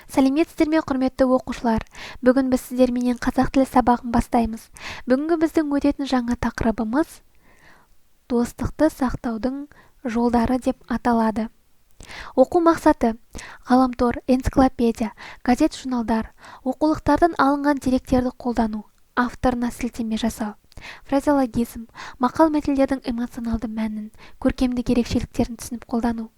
Сәлеметсіздер ме, құрметті оқушылар? Бүгін біз сіздерменен қазақ тілі сабағын бастаймыз. Бүгінгі біздің өтетін жаңа тақырыбымыз достықты сақтаудың жолдары деп аталады. Оқу мақсаты: ғаламтор, энциклопедия, газет-журналдар, оқулықтардан алынған деректерді қолдану, авторына сілтеме жасау, фразеологизм, мақал-мәтелдердің эмоционалды мәнін, көркемдік ерекшеліктерін түсініп қолдану.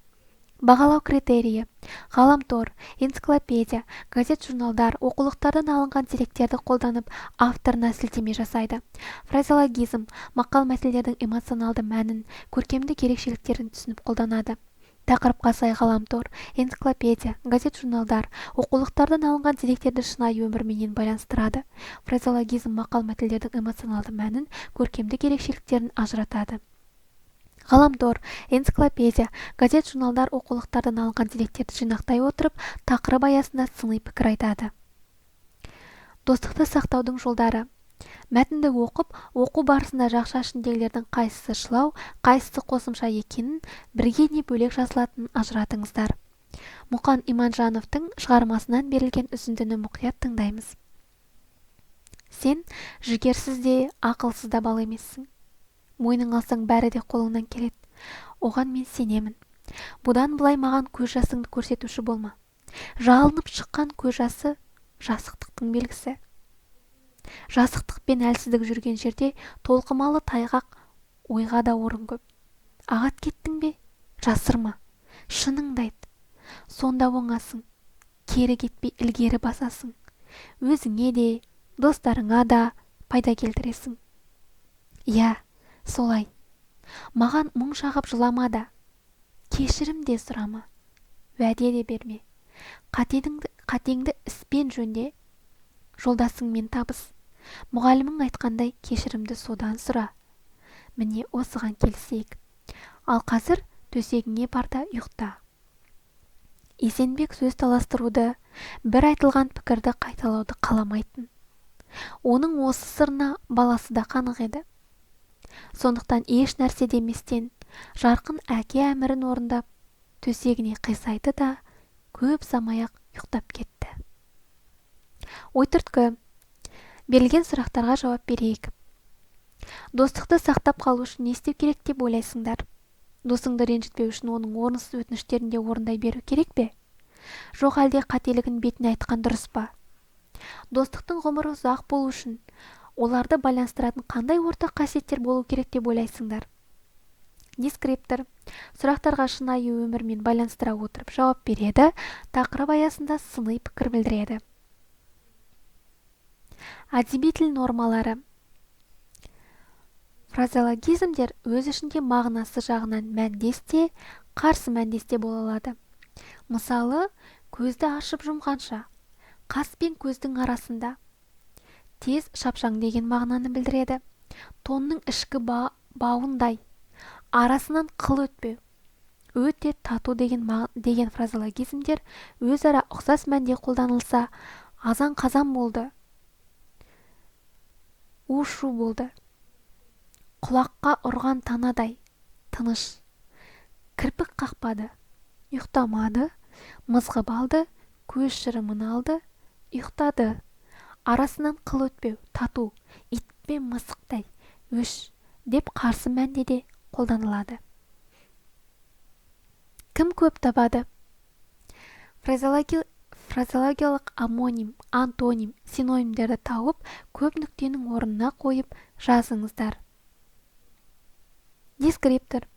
Бағалау критерийі: ғаламтор, энциклопедия, газет-журналдар, оқулықтардан алынған деректерді қолданып, авторына сілтеме жасайды. Фразеологизм, мақал-мәтелдердің эмоционалды мәнін, көркемдік ерекшеліктерін түсініп қолданады. Тақырыпқа сай ғаламтор, энциклопедия, газет-журналдар, оқулықтардан алынған деректерді шынайы өмірменен байланыстырады. Фразеологизм мақал-мәтелдердің эмоционалды мәнін, көркемдік ерекшеліктерін ажыратады. Ғаламтор, энциклопедия, газет-журналдар, оқулықтардан алынған деректерді жинақтай отырып, тақырып аясында сыни пікір айтады. Достықты сақтаудың жолдары: мәтінді оқып, оқу барысында жақша ішіндегілердің қайсысы шылау, қайсысы қосымша екенін, бірге не бөлек жазылатынын ажыратыңыздар. Мұқан Иманжановтың шығармасынан берілген үзіндіні мұқият тыңдаймыз. Сен жігерсіз де, ақылсыз да бала емессің. Мойның алсаң бәрі де қолыңнан келеді. Оған мен сенемін. Бұдан былай маған көз жасыңды көрсетуші болма. Жалынып шыққан көз жасы жасықтықтың белгісі. Жасықтық пен әлсіздік жүрген жерде толқымалы тайғақ ойға да орын көп. Ағат кеттің бе? Жасырма. Шыныңды айт. Сонда оңасың. Кері кетпей ілгері басасың. Өзіңе де, достарыңа да пайда келтіресің. Иә, солай. Маған мұң шағып жылама да, кешірім де сұрама, уәде де берме. Қатеңді іспен жөнде, жолдасыңмен табыс. Мұғалімің айтқандай кешірімді содан сұра. Міне осыған келісейік. Ал қазір төсегіңе бар да ұйықта. Есенбек сөз таластыруды, бір айтылған пікірді қайталауды қаламайтын. Оның осы сырына баласы да қанық еді. Сондықтан еш нәрсе деместен, жарқын әке әмірін орындап, төсегіне қисайды да көп замай-ақ ұйықтап кетті. Ой-түрткі: берілген сұрақтарға жауап берейік. Достықты сақтап қалу үшін не істеу керек деп ойлайсыңдар? Досыңды ренжітпеу үшін оның орынсыз өтініштерін де орындай беру керек пе? Жоқ әлде қателігін бетіне айтқан дұрыс па? Достықтың ғұмыры ұзақ болу үшін оларды байланыстыратын қандай ортақ қасиеттер болу керек деп ойлайсыңдар? Дескриптор сұрақтарға шынайы өмірмен байланыстыра отырып жауап береді, тақырып аясында сыни пікір білдіреді. Әдеби тіл нормалары: фразеологизмдер өз ішінде мағынасы жағынан мәндес те, қарсы мәндес те бола алады. Мысалы, көзді ашып жұмғанша, қас пен көздің арасында, тез шапшаң деген мағынаны білдіреді. Тонның ішкі бауындай, арасынан қыл өтпеу, өте тату деген фразеологизмдер өзара ұқсас мәнде қолданылса, азан-қазан болды, у-шу болды. Құлаққа ұрған танадай, тыныш. Кірпік қақпады, ұйықтамады, мызғып алды, көз шырымын алды, ұйықтады. Арасынан қыл өтпеу, тату, ит пен мысықтай, өш деп қарсы мәнде де қолданылады. Кім көп табады? Фразеологиялық амоним, антоним, синонимдерді тауып, көп нүктенің орнына қойып жазыңыздар. Дескриптор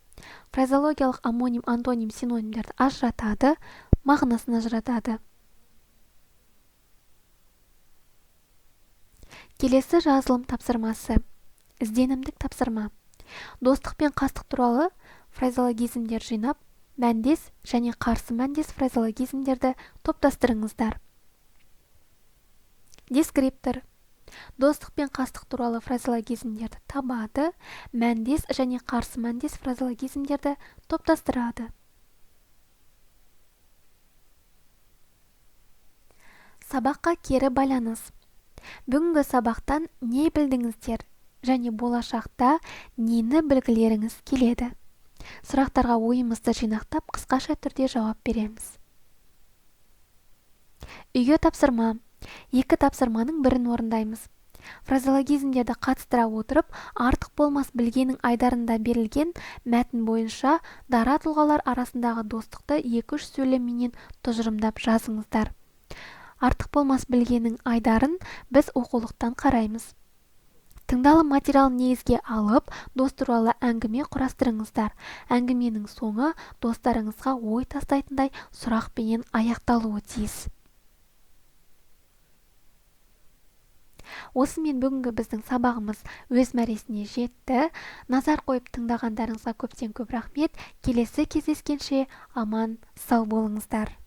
фразеологиялық амоним, антоним, синонимдерді ажыратады, мағынасын ажыратады. Келесі жазылым тапсырмасы: ізденімдік тапсырма. Достық пен қастық туралы фразеологизмдер жинап, мәндес және қарсы мәндес фразеологизмдерді топтастырыңыздар. Дескриптор достық пен қастық туралы фразеологизмдерді табады, мәндес және қарсы мәндес фразеологизмдерді топтастырады. Сабаққа кері байланыс. Бүгінгі сабақтан не білдіңіздер және болашақта нені білгілеріңіз келеді? Сұрақтарға ойымызды жинақтап, қысқаша түрде жауап береміз. Үйге тапсырма. Екі тапсырманың бірін орындаймыз. Фразеологизмдерді қатыстыра отырып, артық болмас білгенің айдарында берілген мәтін бойынша дара тұлғалар арасындағы достықты 2-3 сөйлеммен тұжырымдап жазыңыздар. Артық болмас білгенің айдарын біз оқулықтан қараймыз. Тыңдалым материалын негізге алып, дос туралы әңгіме құрастырыңыздар. Әңгіменің соңы достарыңызға ой тастайтындай сұрақпенен аяқталуы тиіс. Осымен бүгінгі біздің сабағымыз өз мәресіне жетті. Назар қойып тыңдағандарыңызға көптен көп рахмет. Келесі кездескенше аман сау болыңыздар.